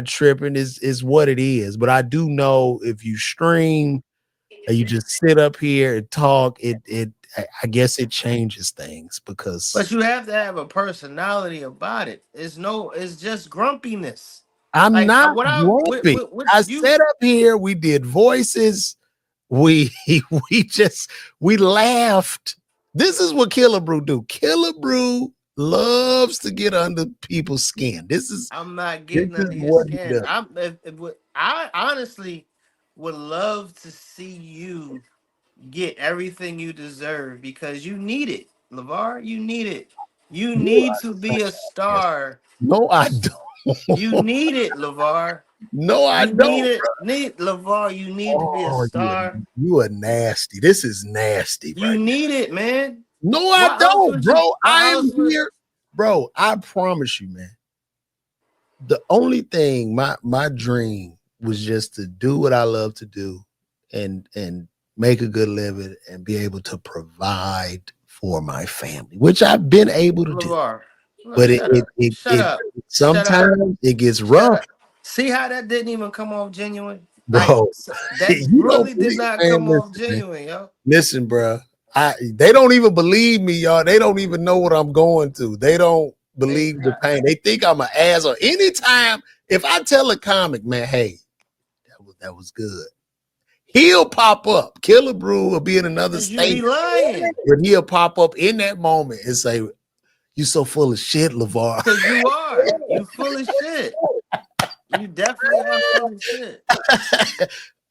tripping. Is what it is. But I do know if you stream and you just sit up here and talk, I guess it changes things because But you have to have a personality about it. It's just grumpiness. I'm Like not grumpy. what I you sat up here, we did voices, we we laughed. This is what Killebrew do. Killebrew loves to get under people's skin. I'm not This getting is under your what he skin. does. I honestly would love to see you get everything you deserve because you need it, LeVar. You need it. You You need are to so be a nasty. star. No, I don't. You need it, LeVar. No, I You need don't. it. Need LeVar. You need to be a Oh, star. you are nasty. This is nasty, You right? need it, man. No, I What else don't, would you? bro. What I am else would? here, bro. I promise you, man. The only thing, my dream was just to do what I love to do, and make a good living and be able to provide for my family, which I've been able to do. LeVar. Look, But shut up. Shut it up. Shut up. sometimes it gets Shut rough, up. See how that didn't even come off genuine? Like bro. that You don't really did believe, not man. come off Listen, man. genuine, yo. Listen, bro. They don't even believe me, y'all. They don't even know what I'm going through. They don't Hey, believe the pain. They think I'm an ass. Or anytime if I tell a comic, man, hey, that was good, he'll pop up. Killebrew will be in another cause you be state, lying. but he'll pop up in that moment and say, "You so full of shit, LeVar." Cause you are. You full of shit. You definitely are full of shit.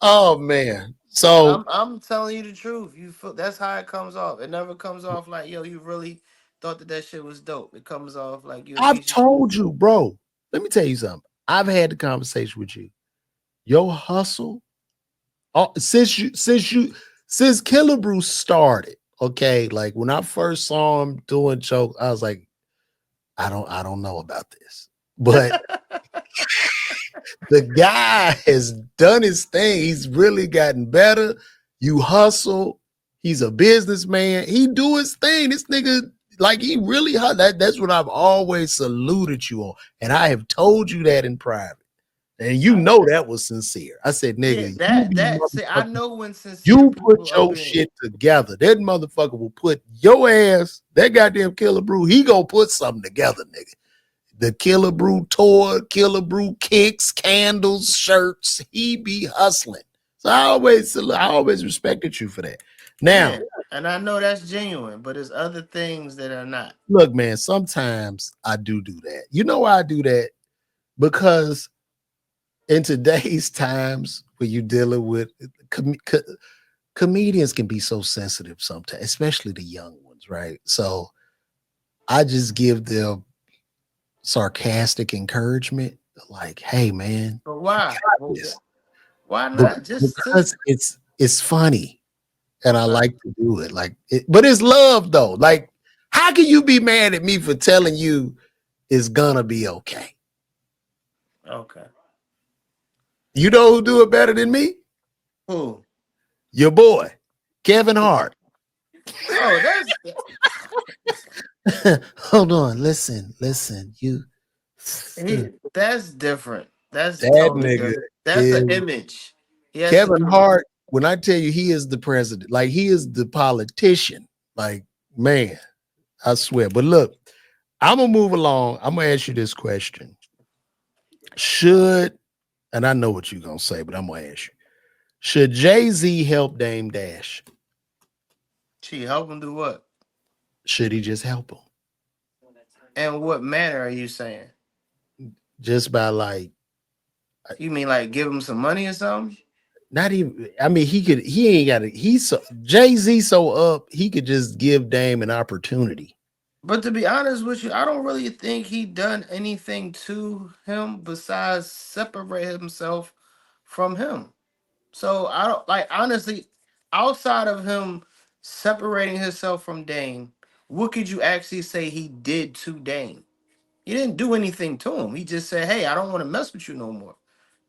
Oh man. So I'm telling you the truth. You feel that's how it comes off. It never comes off like yo. You really thought that shit was dope. It comes off like you a I've piece of shit. told you, bro. Let me tell you something. I've had the conversation with you. Your hustle, since Killebrew started, okay. Like when I first saw him doing jokes, I was like, I don't know about this. But the guy has done his thing. He's really gotten better. You hustle. He's a businessman. He do his thing. This nigga, like he really that's what I've always saluted you on. And I have told you that in private. And you know that was sincere. I said, Yeah, nigga, that see, I know when sincere you put people up your in shit together. That motherfucker will put your ass, that goddamn Killebrew, he gonna put something together, nigga. The Killebrew tour, Killebrew kicks, candles, shirts. He be hustling. So I always respected you for that. Now, yeah, and I know that's genuine, but there's other things that are not. look, man, sometimes I do that. You know why I do that? Because in today's times when you're dealing with comedians can be so sensitive sometimes, especially the young ones, right? So I just give them sarcastic encouragement, like, "Hey, man, But you why? got this," Why not? Just because it's funny, and I okay. like to do it. Like, but it's love though. Like, how can you be mad at me for telling you it's gonna be okay? Okay. You know who do it better than me? Who? Your boy, Kevin Hart. Oh, that's Hold on, listen. You that's different. That's that totally nigga different. That's is an image. He has to Kevin prove. Hart, when I tell you he is the president, like he is the politician, like man, I swear. But look, I'm gonna move along. I'm gonna ask you this question. Should, and I know what you're gonna say, but I'm gonna ask you, should Jay-Z help Dame Dash? She help him do what? Should he just help him? And what manner are you saying? Just by like You mean like give him some money or something? not even, I mean, he ain't got it. He's so Jay-Z so up, he could just give Dame an opportunity. But to be honest with you, I don't really think he done anything to him besides separate himself from him. So I don't like honestly, outside of him separating himself from Dame, what could you actually say he did to Dame? He didn't do anything to him. He just said, "Hey, I don't want to mess with you no more,"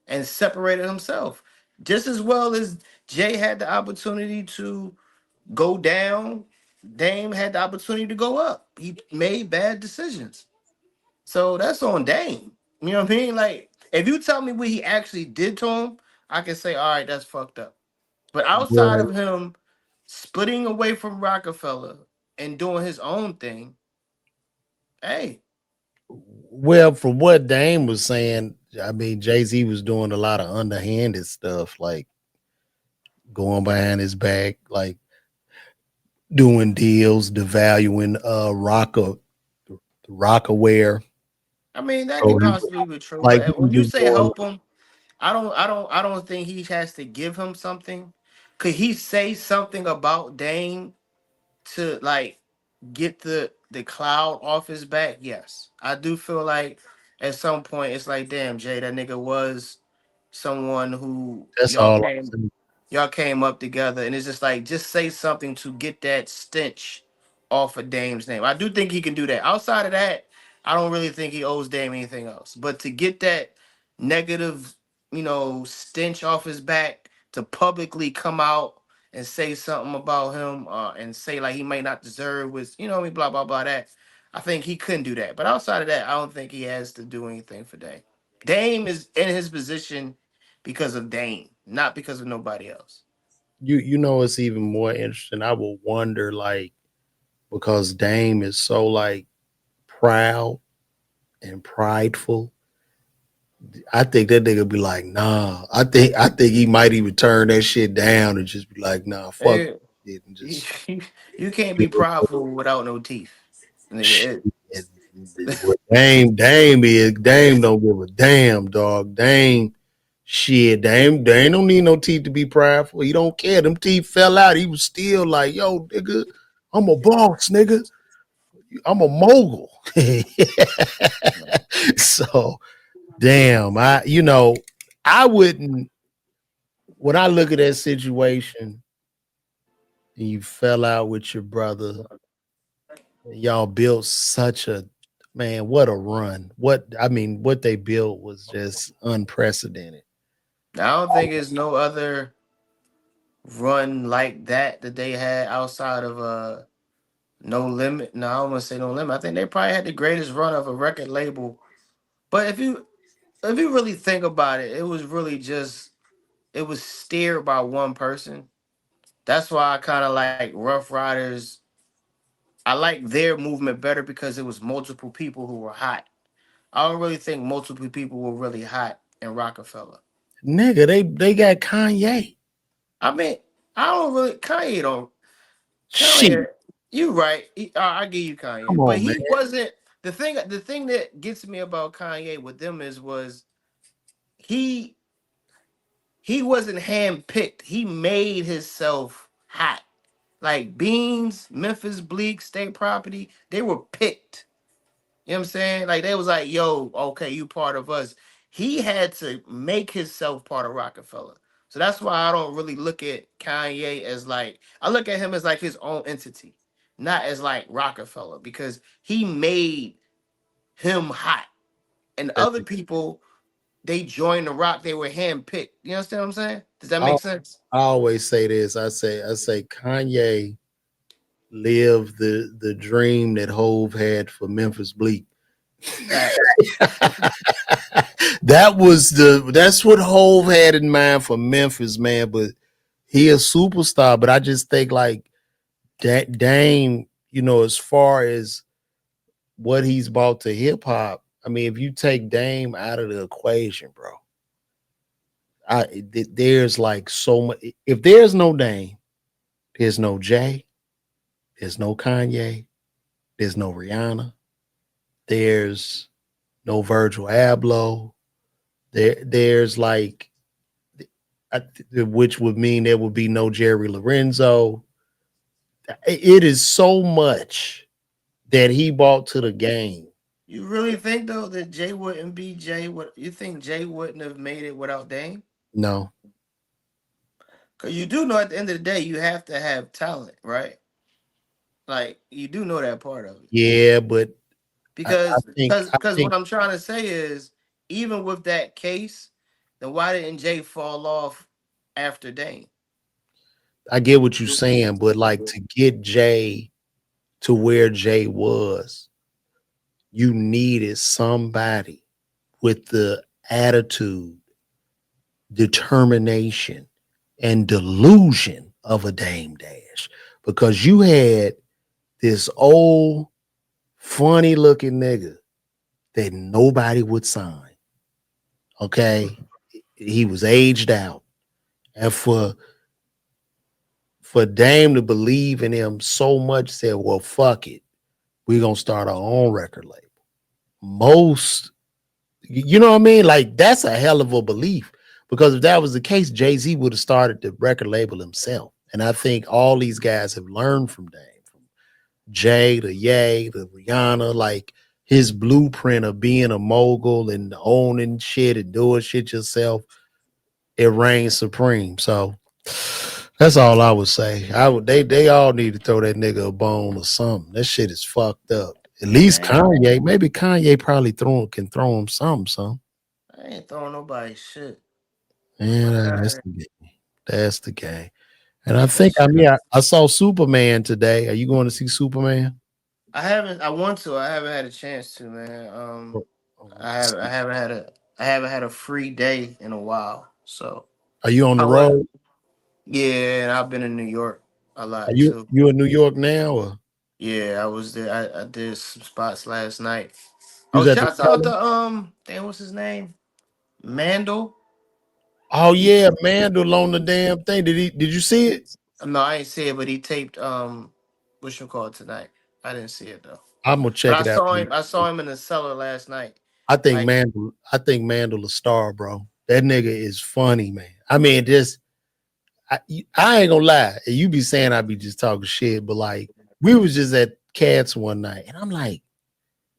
and separated himself. Just as well as Jay had the opportunity to go down, Dame had the opportunity to go up. He made bad decisions. So that's on Dame. You know what I mean? Like, if you tell me what he actually did to him, I can say, all right, that's fucked up. But outside Well, of him splitting away from Rockefeller and doing his own thing, hey, well, from what Dame was saying, I mean, Jay-Z was doing a lot of underhanded stuff, like going behind his back, like doing deals, devaluing Rockaware. I mean that So could possibly be true. like But he when you was say doing help him, I don't think he has to give him something. Could he say something about Dame to like get the cloud off his back? Yes, I do feel like at some point it's like, damn, Jay, that nigga was someone who that's all I'm saying. y'all came up together, and it's just like just say something to get that stench off of Dame's name. I do think he can do that. Outside of that, I don't really think he owes Dame anything else. But to get that negative, stench off his back, to publicly come out and say something about him, and say like he might not deserve was, what I mean, blah blah blah. That I think he couldn't do that. But outside of that, I don't think he has to do anything for Dame. Dame is in his position because of Dame, not because of nobody else. You know it's even more interesting. I will wonder, like, because Dame is so like proud and prideful. I think that nigga be like, nah. I think he might even turn that shit down and just be like, nah, fuck Eh, it and you, just you can't be prideful without no teeth. Nigga, shit. What Dame don't give a damn, dog. Dame shit, Dame don't need no teeth to be prideful. He don't care. Them teeth fell out. He was still like, yo, nigga, I'm a boss, nigga. I'm a mogul. So damn, I wouldn't, when I look at that situation and you fell out with your brother, y'all built such a, man, what a run. What they built was just unprecedented. I don't think there's no other run like that they had outside of No Limit. No, I don't want to say No Limit. I think they probably had the greatest run of a record label. But if you really think about it, it was really just it was steered by one person. That's why I kind of like Rough Riders. I like their movement better because it was multiple people who were hot. I don't really think multiple people were really hot in Rockefeller. Nigga, they got Kanye. I mean, I don't really Kanye don't Shit. Kanye. You right. I give you Kanye, Come but on, man. he wasn't the thing. The thing that gets me about Kanye with them was he he wasn't handpicked. He made himself hot. Like Beans, Memphis Bleak, State Property, they were picked. You know what I'm saying? Like they was like, yo, okay, you part of us. He had to make himself part of Rockefeller. So that's why I don't really look at Kanye as like I look at him as like his own entity, not as like Rockefeller, because he made him hot. And other people, they joined the rock, they were handpicked. You understand what I'm saying? Does that I, make sense? I always say this. I say Kanye lived the dream that Hove had for Memphis Bleak. Facts. That's that's what Hove had in mind for Memphis, man. But he a superstar. But I just think like that Dame, as far as what he's brought to hip hop. I mean, if you take Dame out of the equation, bro, there's like so much. If there's no Dame, there's no Jay, there's no Kanye, there's no Rihanna, there's no Virgil Abloh. There's like, which would mean there would be no Jerry Lorenzo. It is so much that he brought to the game. You really think though that Jay wouldn't be Jay? What you think Jay wouldn't have made it without Dame? No, Because you do know at the end of the day you have to have talent, right? Like you do know that part of it. yeah, but I Because think because I because what think I'm trying to say is even with that case, then why didn't Jay fall off after Dame? I get what you're saying, but like to get Jay to where Jay was, you needed somebody with the attitude, determination, and delusion of a Dame Dash because you had this old, funny looking nigga that nobody would sign. Okay. He was aged out. And for Dame to believe in him so much, said, well, fuck it. We're gonna start our own record label. Most, you know what I mean? Like, that's a hell of a belief. Because if that was the case, Jay-Z would have started the record label himself. And I think all these guys have learned from Dame, from Jay to Ye to Rihanna, like his blueprint of being a mogul and owning shit and doing shit yourself, it reigns supreme. So that's all I would say. They all need to throw that nigga a bone or something. That shit is fucked up. At least I ain't, Kanye, maybe Kanye probably can throw him something. I ain't throwing nobody shit. Yeah, Fuck out of that's here. the game. That's the game. And I Yeah, that think shit. I saw Superman today. Are you going to see Superman? I haven't. I want to. I haven't had a chance to, man. Oh, I haven't had a. I haven't had a free day in a while. So are you on the I went. road? Yeah, and I've been in New York a Are lot you too. you in New York now? Or Yeah, I was there. I did some spots last night. you Oh, was at the shouts out cellar? to damn, what's his name? Mandel. Oh He yeah, Mandel on the damn thing. Did you see it? no, I ain't see it, but he taped what you call it tonight. I didn't see it though. I'm gonna But check it out. I saw him in the cellar last night. Like I think Mandel a star, bro. That nigga is funny, man. I mean, just I, I ain't gonna lie. You be saying I be just talking shit, but like we was just at Cats one night, and I'm like,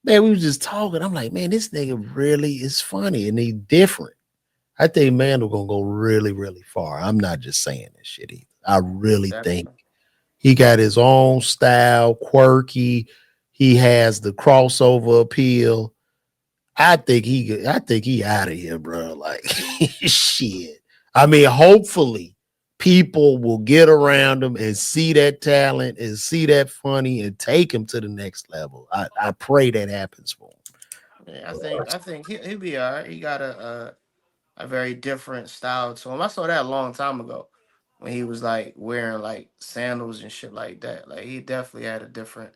man, we was just talking. I'm like, man, this nigga really is funny and he different. I think Mandel gonna go really, really far. I'm not just saying this shit either. I really think definitely. he got his own style, quirky. He has the crossover appeal. I think he out of here, bro. Like shit. I mean, hopefully people will get around him and see that talent and see that funny and take him to the next level. I pray that happens for him. Yeah, I think he'll be all right. He got a very different style to him. I saw that a long time ago when he was like wearing like sandals and shit like that. Like he definitely had a different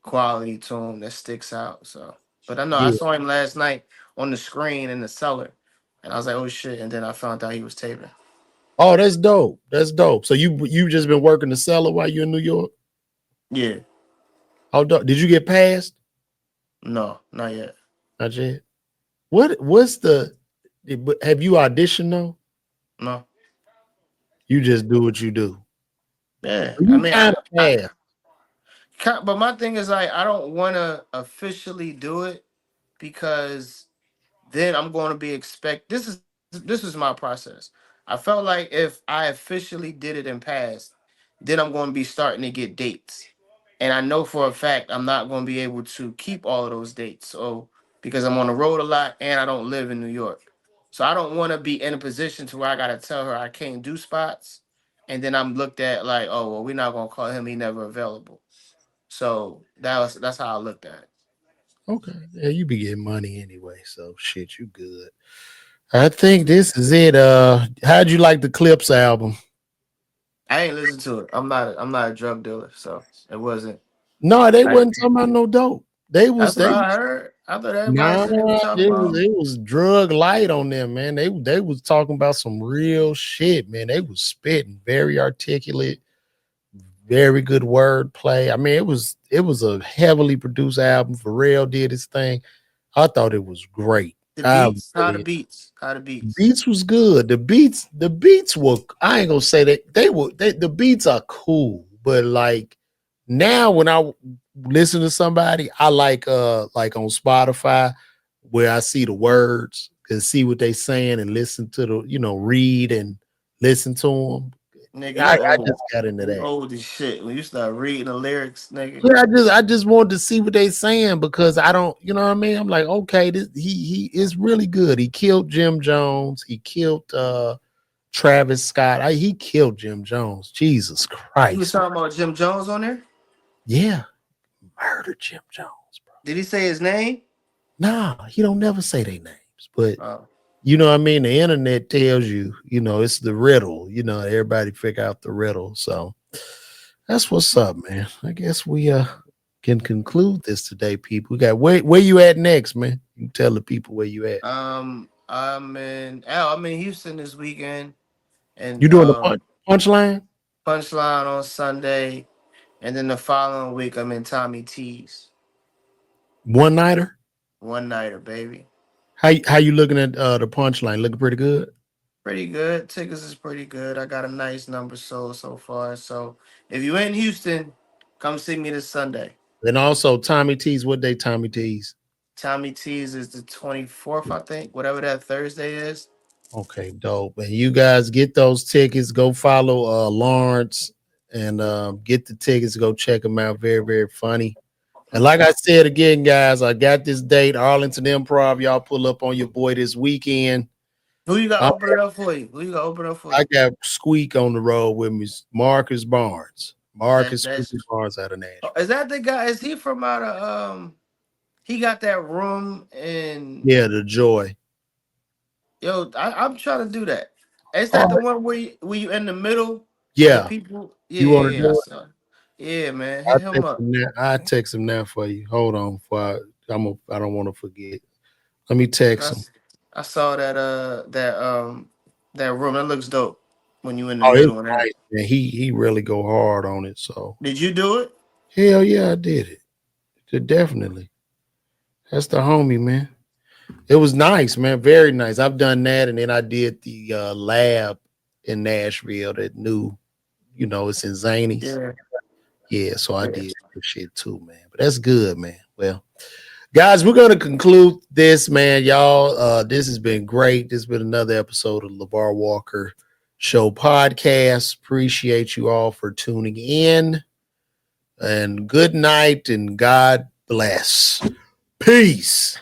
quality to him that sticks out. So, but I know I Yeah. saw him last night on the screen in the cellar, and I was like, oh shit! And then I found out he was taping. Oh, that's dope. That's dope. So you just been working the cellar while you in New York? Yeah, How dope? Did you get passed? no, not yet. Not yet. What's the have you auditioned though? No, You just do what you do. yeah. I You mean, kind of passed. but my thing is like I don't want to officially do it because then I'm going to be expect. This is my process. I felt like if I officially did it and passed, then I'm going to be starting to get dates, and I know for a fact I'm not going to be able to keep all of those dates. So because I'm on the road a lot and I don't live in New York, so I don't want to be in a position to where I got to tell her I can't do spots, and then I'm looked at like, oh well, we're not going to call him. He never available. So that's how I looked at it. Okay. Yeah, you be getting money anyway, so shit, you good. I think this is it. How'd you like the Clipse album? I ain't listen to it. I'm not a drug dealer, so it wasn't. No, they I, wasn't talking about no dope. They that's was what they I heard. I thought everybody nah, said they were talking about. it was drug light on them, man. They was talking about some real shit, man. They was spitting very articulate, very good wordplay. I mean, it was a heavily produced album. Pharrell did his thing. I thought it was great. The I beats, really how the The beats. beats was good. The beats were. I ain't gonna say that they were. The beats are cool, but like now when I listen to somebody, I like on Spotify where I see the words and see what they saying and listen to the read and listen to them. Nigga, I you old. just got into You that. old as shit. When you start reading the lyrics, nigga. Yeah, I just wanted to see what they saying because I don't, you know what I mean? I'm like, okay, this he is really good. He killed Jim Jones. He killed Travis Scott. He killed Jim Jones. Jesus He was Christ. talking about Jim Jones on there. Yeah, murdered Jim Jones, bro. Did he say his name? Nah, he don't never say their names, but Oh, you know what I mean? The internet tells you, it's the riddle. Everybody figure out the riddle. So that's what's up, man. I guess we can conclude this today, people. We got where you at next, man? You tell the people where you at. I'm in Houston this weekend, You and doing the punchline? Punchline on Sunday, and then the following week I'm in Tommy T's. One nighter? One nighter, baby. How you looking at the punchline? Looking pretty good? Pretty good. Tickets is pretty good. I got a nice number sold so far. So if you in Houston, come see me this Sunday. And also Tommy T's, what day Tommy T's? Tommy T's is the 24th, I think, whatever that Thursday is. Okay, dope. And you guys get those tickets. Go follow Lawrence and get the tickets. Go check them out. Very, very funny. And like I said again, guys, I got this date, Arlington Improv. Y'all pull up on your boy this weekend. Who you got I, open it up for you? Who you got open up for I you? got Squeak on the road with me, Marcus Barnes. That Marcus that's Squeaky Barnes out of Nashville. is that the guy? Is he from out of he got that room in Yeah, the joy. yo, I'm trying to do that. Is that the Oh, one where you in the middle and the yeah. people? Yeah, You want to yeah, yeah. I do it? saw it. Yeah, man. Hit him up. I text him now for you. Hold on, I don't want to forget. Let me text him. That's I saw that room. That looks dope when you in the Oh, it's middle and that. nice, man. He really go hard on it. So Did you do it? hell yeah, I did it. Definitely. That's the homie, man. It was nice, man. Very nice. I've done that, and then I did the lab in Nashville. That new, it's in Zanies. Yeah. Yeah, so I Yeah. did that shit too, man. But that's good, man. Well, guys, we're gonna conclude this, man. Y'all, this has been great. This has been another episode of LeVar Walker Show podcast. Appreciate you all for tuning in. And good night and God bless. Peace.